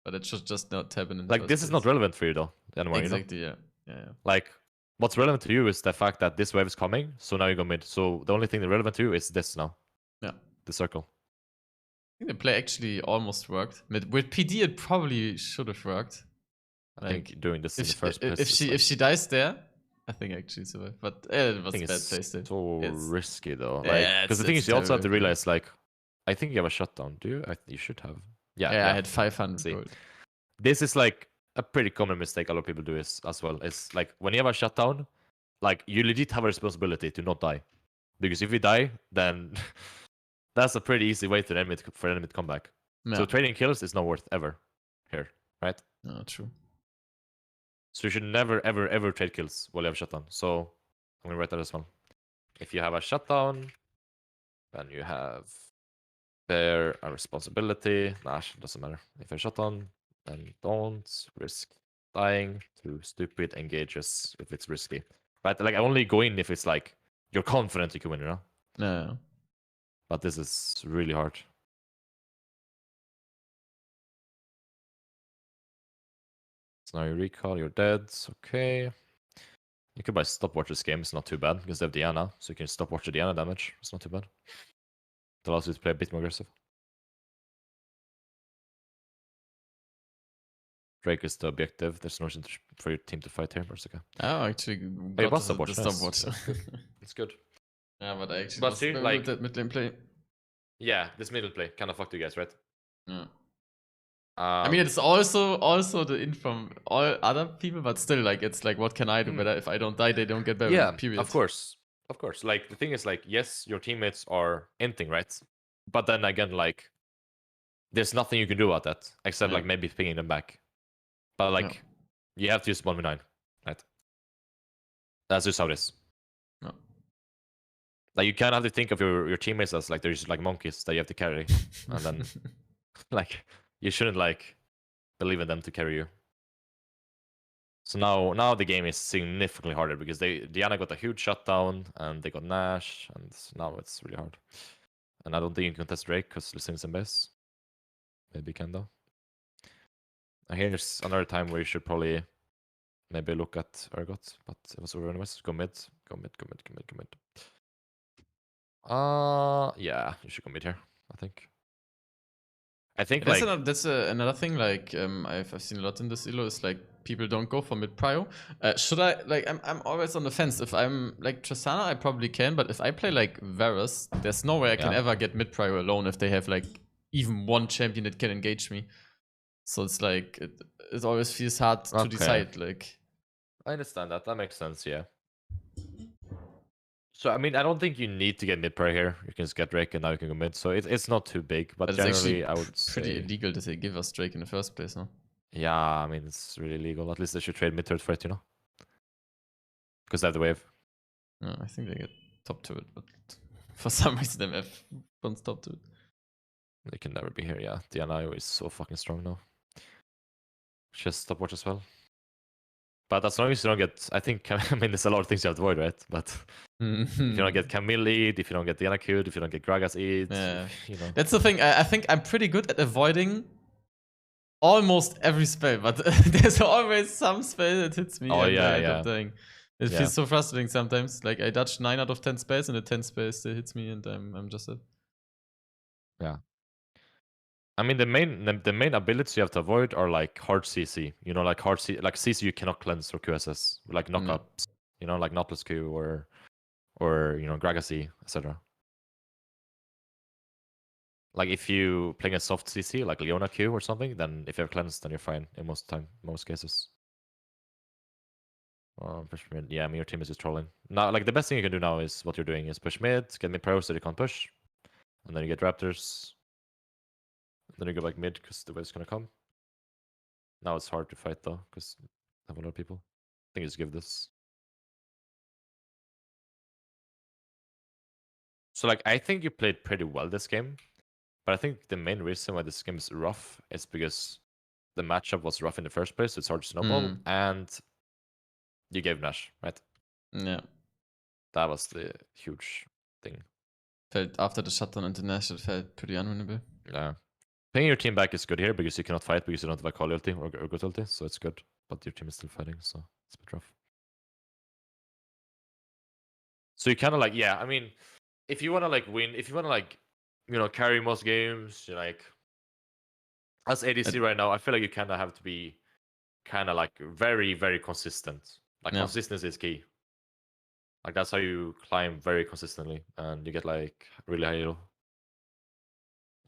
But it should just not happen in the like this is not relevant for you though anymore. Exactly. You know? Yeah. Like what's relevant to you is the fact that this wave is coming, so now you go mid. So the only thing that's relevant to you is this now. Yeah. The circle. I think the play actually almost worked. With PD, it probably should have worked. I think doing this in the first place. If she dies there, I think actually survive. But it was a bad play still. So risky though. Yeah, Like because the thing is, you also have to terrible. realize like, I think you have a shutdown. Do you? You should have. Yeah. I had 500 gold. This is like a pretty common mistake a lot of people do is as well. It's like when you have a shutdown, like you legit have a responsibility to not die, because if you die, then that's a pretty easy way for enemy to come back. Yeah. So trading kills is not worth ever here, right? No, true. So you should never ever trade kills while you have a shutdown. So I'm gonna write that as well. If you have a shutdown, then you have there a responsibility. Nah, it doesn't matter. If you have shutdown, then don't risk dying to stupid engages if it's risky. Right? Like I only go in if it's like you're confident you can win, you know? No. But this is really hard. So now you recall, you're dead. Okay. You could buy stopwatch this game. It's not too bad because they have Diana, so you can stopwatch the Diana damage. It's not too bad. It allows you to play a bit more aggressive. Drake is the objective. There's no reason for your team to fight here, Berserker. Oh, actually, Hey, got was the stopwatch. stopwatch. Nice. It's good. Yeah, but I actually But was see, very like- good at mid lane play. Yeah, this middle play kind of fucked you guys, right? Yeah. I mean, it's also the in from all other people, but still, like, it's like, what can I do better? If I don't die, they don't get better. yeah, Period. of course. Like, the thing is, like, yes, your teammates are inting, right? But then again, like, there's nothing you can do about that except Yeah. like maybe pinging them back. But like, Yeah. you have to use 1v9, right? That's just how it is. No. Like, you kind of have to think of your teammates as like they're just like monkeys that you have to carry, and then like you shouldn't like believe in them to carry you. So now the game is significantly harder because Diana got a huge shutdown and they got Nash, and now it's really hard. And I don't think you can test Drake because Lucian's in base. Maybe you can though. And here's another time where you should probably maybe look at Urgot, but it was over anyways. Go mid. Yeah, you should go mid here, I think. I think That's like another thing. Like, I've seen a lot in this elo is like people don't go for mid prio. Should I like? I'm always on the fence. If I'm like Tristana, I probably can. But if I play like Varus, there's no way I can Yeah. ever get mid prio alone if they have like even one champion that can engage me. So it's like it always feels hard to Okay. decide. Like, I understand that. That makes sense, yeah. So I mean, I don't think you need to get mid prayer here. You can just get Drake and now you can go mid. So it's not too big, but it's actually generally I would pretty say illegal that they give us Drake in the first place, no? yeah. I mean, it's really legal. At least they should trade mid third for it, you know, because they have the wave. No, I think they get top to it, but for some reason MF wants top to it. They can never be here. Yeah, Diana is so fucking strong now. Just stopwatch as well. But as long as you don't get, I think, I mean, there's a lot of things you have to avoid, right? But if you don't get Camille lead, if you don't get Diana Q'd, if you don't get Gragas eat, Yeah. you know. That's the thing. I think I'm pretty good at avoiding almost every spell, but there's always some spell that hits me. Oh, and yeah, I end yeah. up dying. It Yeah. feels so frustrating sometimes. Like I dodge 9 out of 10 spells, and the 10th spell still hits me, and I'm just dead. I mean, the main abilities you have to avoid are like hard CC. You know, like hard CC you cannot cleanse or QSS, like knockups. You know, like Nautilus Q or you know Gragas E, etc. Like if you playing a soft CC like Leona Q or something, then if you have cleansed, then you're fine in most cases. Push mid. Yeah, I mean your team is just trolling. Now, like the best thing you can do now is what you're doing is push mid, get mid pro so you can't push, and then you get Raptors. Then you go back mid because the wave's gonna come. Now it's hard to fight though because I have a lot of people. I think just give this. So like I think you played pretty well this game, but I think the main reason why this game is rough is because the matchup was rough in the first place, so it's hard to snowball, and you gave Nash, right? Yeah. That was the huge thing. Felt after the shutdown international felt pretty unwinnable. Yeah. Playing your team back is good here because you cannot fight because you don't have a call ulti or good ulti, so it's good. But your team is still fighting, so it's a bit rough. So you kind of like, yeah, I mean, if you want to like win, if you want to like, you know, carry most games, you like, as ADC right now, I feel like you kind of have to be kind of like very, very consistent. Like consistency is key. Like that's how you climb very consistently and you get like really high elo.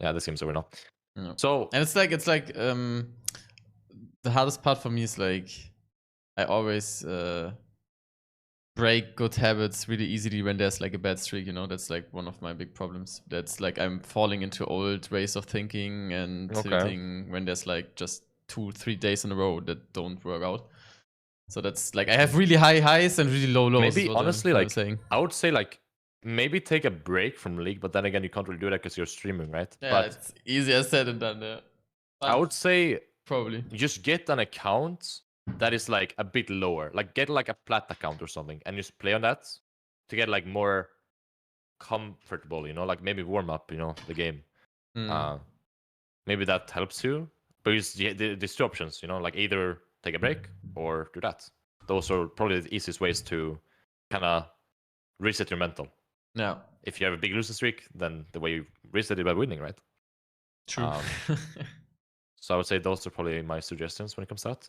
Yeah, this game's over now. Yeah. So and it's like the hardest part for me is like I always break good habits really easily when there's like a bad streak, you know. That's like one of my big problems. That's like I'm falling into old ways of thinking and tilting when there's like just 2-3 days in a row that don't work out. So that's like I have really high highs and really low lows. maybe honestly, I'm like saying. I would say like maybe take a break from League, but then again you can't really do that because you're streaming, right? Yeah, but it's easier said than done. Yeah, I would say probably just get an account that is like a bit lower. Like get like a plat account or something and just play on that to get like more comfortable, you know, like maybe warm up, you know, the game. Maybe that helps you. But there's two options, you know, like either take a break or do that. those are probably the easiest ways to kind of reset your mental. Yeah. If you have a big losing streak, then the way you reset it by winning, right? True. So I would say those are probably my suggestions when it comes to that.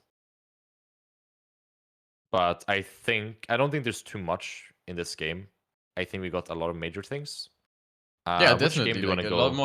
But I don't think there's too much in this game. I think we got a lot of major things. Yeah, Which game definitely. do you want Like to a lot go? more